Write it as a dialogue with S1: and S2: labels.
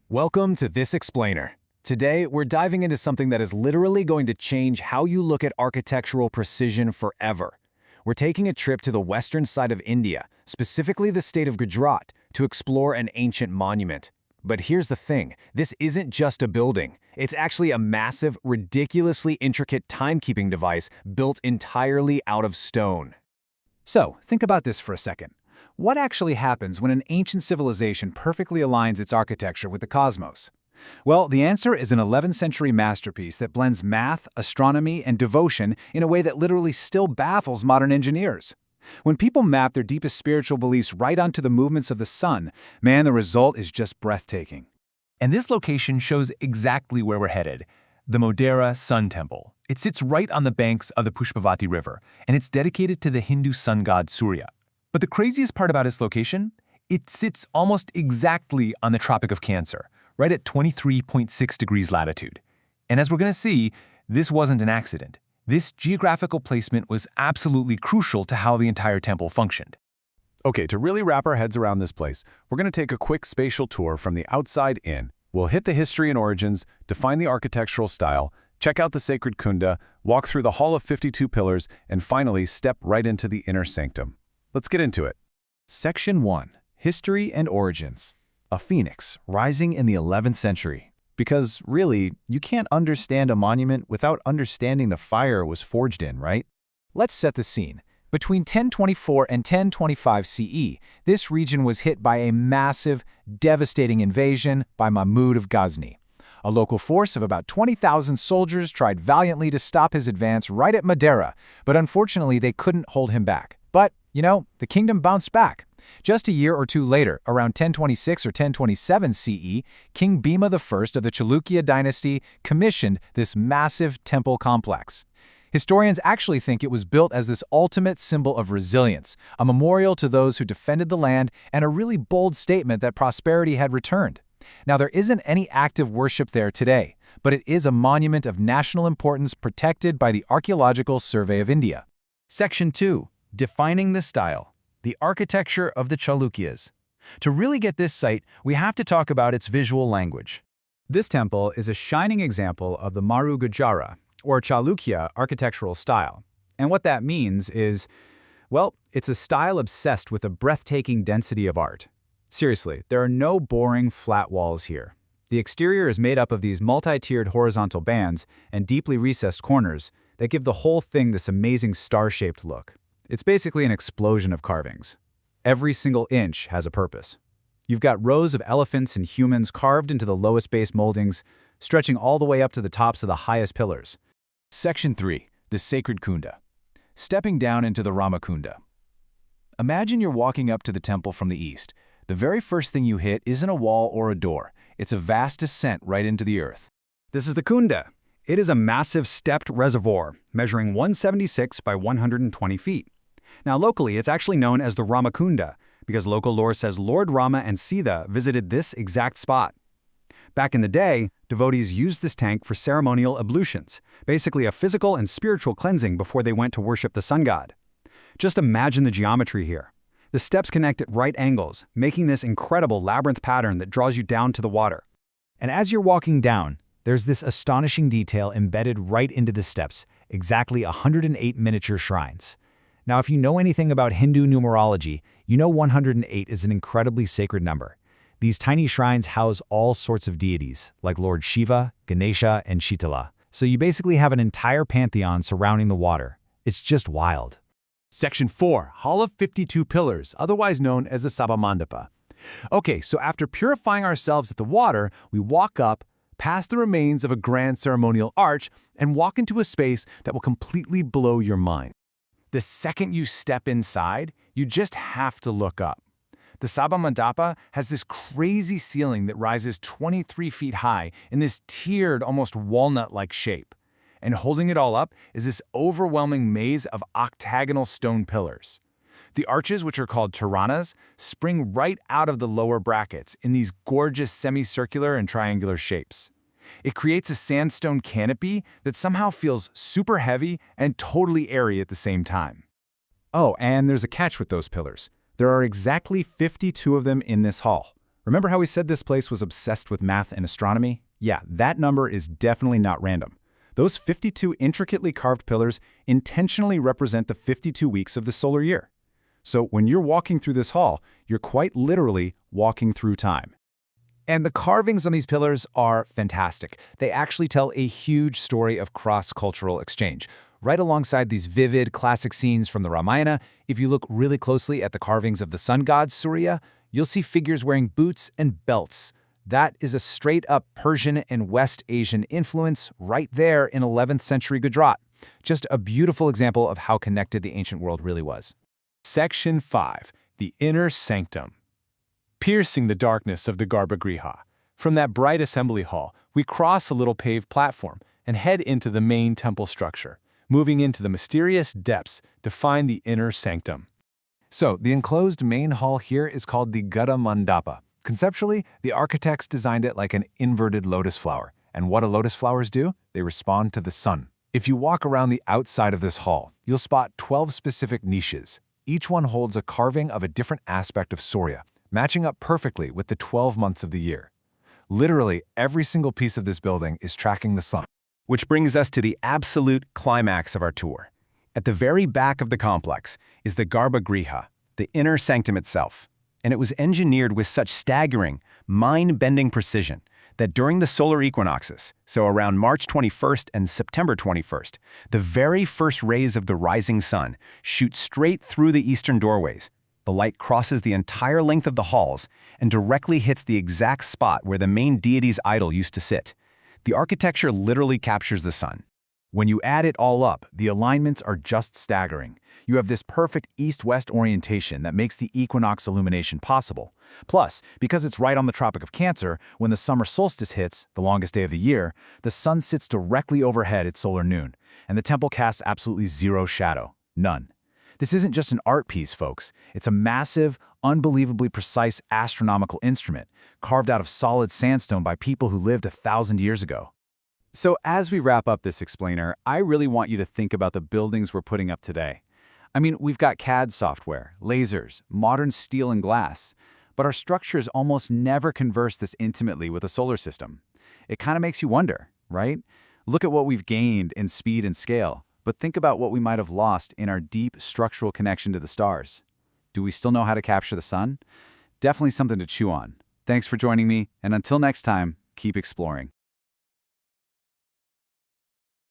S1: Welcome to This Explainer. Today, we're diving into something that is literally going to change how you look at architectural precision forever. We're taking a trip to the western side of India, specifically the state of Gujarat, to explore an ancient monument. But here's the thing, this isn't just a building. It's actually a massive, ridiculously intricate timekeeping device built entirely out of stone.
S2: So, think about this for a second. What actually happens when an ancient civilization perfectly aligns its architecture with the cosmos? Well, the answer is an 11th century masterpiece that blends math, astronomy, and devotion in a way that literally still baffles modern engineers. When people map their deepest spiritual beliefs right onto the movements of the sun, man, the result is just breathtaking.
S3: And this location shows exactly where we're headed, the Modhera Sun Temple. It sits right on the banks of the Pushpavati River, and it's dedicated to the Hindu sun god Surya. But the craziest part about its location? It sits almost exactly on the Tropic of Cancer, right at 23.6 degrees latitude. And as we're going to see, this wasn't an accident. This geographical placement was absolutely crucial to how the entire temple functioned.
S1: Okay, to really wrap our heads around this place, we're going to take a quick spatial tour from the outside in. We'll hit the history and origins, define the architectural style, check out the sacred kunda, walk through the Hall of 52 Pillars, and finally step right into the inner sanctum. Let's get into it.
S4: Section 1. History and Origins. A phoenix rising in the 11th century. Because, really, you can't understand a monument without understanding the fire it was forged in, right?
S2: Let's set the scene. Between 1024 and 1025 CE, this region was hit by a massive, devastating invasion by Mahmud of Ghazni. A local force of about 20,000 soldiers tried valiantly to stop his advance right at Modhera, but unfortunately they couldn't hold him back. But, the kingdom bounced back. Just a year or two later, around 1026 or 1027 CE, King Bhima I of the Chalukya dynasty commissioned this massive temple complex. Historians actually think it was built as this ultimate symbol of resilience, a memorial to those who defended the land, and a really bold statement that prosperity had returned. Now, there isn't any active worship there today, but it is a monument of national importance protected by the Archaeological Survey of India.
S5: Section 2. Defining the style. The architecture of the Chalukyas. To really get this site, we have to talk about its visual language.
S2: This temple is a shining example of the Maru Gujara, or Chalukya architectural style. And what that means is, well, it's a style obsessed with a breathtaking density of art. Seriously, there are no boring, flat walls here. The exterior is made up of these multi-tiered horizontal bands and deeply recessed corners that give the whole thing this amazing star-shaped look. It's basically an explosion of carvings. Every single inch has a purpose. You've got rows of elephants and humans carved into the lowest base moldings, stretching all the way up to the tops of the highest pillars.
S1: Section 3. The Sacred Kunda. Stepping down into the Ramakunda. Imagine you're walking up to the temple from the east. The very first thing you hit isn't a wall or a door. It's a vast descent right into the earth.
S6: This is the Kunda. It is a massive stepped reservoir, measuring 176 by 120 feet. Now, locally, it's actually known as the Ramakunda, because local lore says Lord Rama and Sita visited this exact spot. Back in the day, devotees used this tank for ceremonial ablutions, basically a physical and spiritual cleansing before they went to worship the sun god. Just imagine the geometry here. The steps connect at right angles, making this incredible labyrinth pattern that draws you down to the water.
S2: And as you're walking down, there's this astonishing detail embedded right into the steps, exactly 108 miniature shrines. Now, if you know anything about Hindu numerology, you know 108 is an incredibly sacred number. These tiny shrines house all sorts of deities, like Lord Shiva, Ganesha, and Shitala. So you basically have an entire pantheon surrounding the water. It's just wild.
S1: Section 4. Hall of 52 Pillars, otherwise known as the Sabamandapa. Okay, so after purifying ourselves at the water, we walk up, past the remains of a grand ceremonial arch, and walk into a space that will completely blow your mind. The second you step inside, you just have to look up. The Sabamandapa has this crazy ceiling that rises 23 feet high in this tiered, almost walnut-like shape. And holding it all up is this overwhelming maze of octagonal stone pillars. The arches, which are called Turanas, spring right out of the lower brackets in these gorgeous semicircular and triangular shapes. It creates a sandstone canopy that somehow feels super heavy and totally airy at the same time.
S2: Oh, and there's a catch with those pillars. There are exactly 52 of them in this hall.
S6: Remember how we said this place was obsessed with math and astronomy? Yeah, that number is definitely not random. Those 52 intricately carved pillars intentionally represent the 52 weeks of the solar year. So when you're walking through this hall, you're quite literally walking through time.
S2: And the carvings on these pillars are fantastic. They actually tell a huge story of cross-cultural exchange. Right alongside these vivid, classic scenes from the Ramayana, if you look really closely at the carvings of the sun god Surya, you'll see figures wearing boots and belts. That is a straight-up Persian and West Asian influence right there in 11th century Gujarat. Just a beautiful example of how connected the ancient world really was.
S3: Section 5. The Inner Sanctum. Piercing the darkness of the Garbhagriha. From that bright assembly hall, we cross a little paved platform and head into the main temple structure, moving into the mysterious depths to find the inner sanctum.
S1: So, the enclosed main hall here is called the Gada Mandapa. Conceptually, the architects designed it like an inverted lotus flower. And what do lotus flowers do? They respond to the sun. If you walk around the outside of this hall, you'll spot 12 specific niches. Each one holds a carving of a different aspect of Surya, matching up perfectly with the 12 months of the year. Literally, every single piece of this building is tracking the sun.
S5: Which brings us to the absolute climax of our tour. At the very back of the complex is the Garbhagriha, the inner sanctum itself. And it was engineered with such staggering, mind-bending precision that during the solar equinoxes, so around March 21st and September 21st, the very first rays of the rising sun shoot straight through the eastern doorways. The light crosses the entire length of the halls and directly hits the exact spot where the main deity's idol used to sit. The architecture literally captures the sun.
S6: When you add it all up, the alignments are just staggering. You have this perfect east-west orientation that makes the equinox illumination possible. Plus, because it's right on the Tropic of Cancer, when the summer solstice hits, the longest day of the year, the sun sits directly overhead at solar noon, and the temple casts absolutely zero shadow. None. This isn't just an art piece, folks. It's a massive, unbelievably precise astronomical instrument, carved out of solid sandstone by people who lived 1,000 years ago. So as we wrap up this explainer, I really want you to think about the buildings we're putting up today. I mean, we've got CAD software, lasers, modern steel and glass, but our structures almost never converse this intimately with a solar system. It kind of makes you wonder, right? Look at what we've gained in speed and scale, but think about what we might have lost in our deep structural connection to the stars. Do we still know how to capture the sun? Definitely something to chew on. Thanks for joining me, and until next time, keep exploring.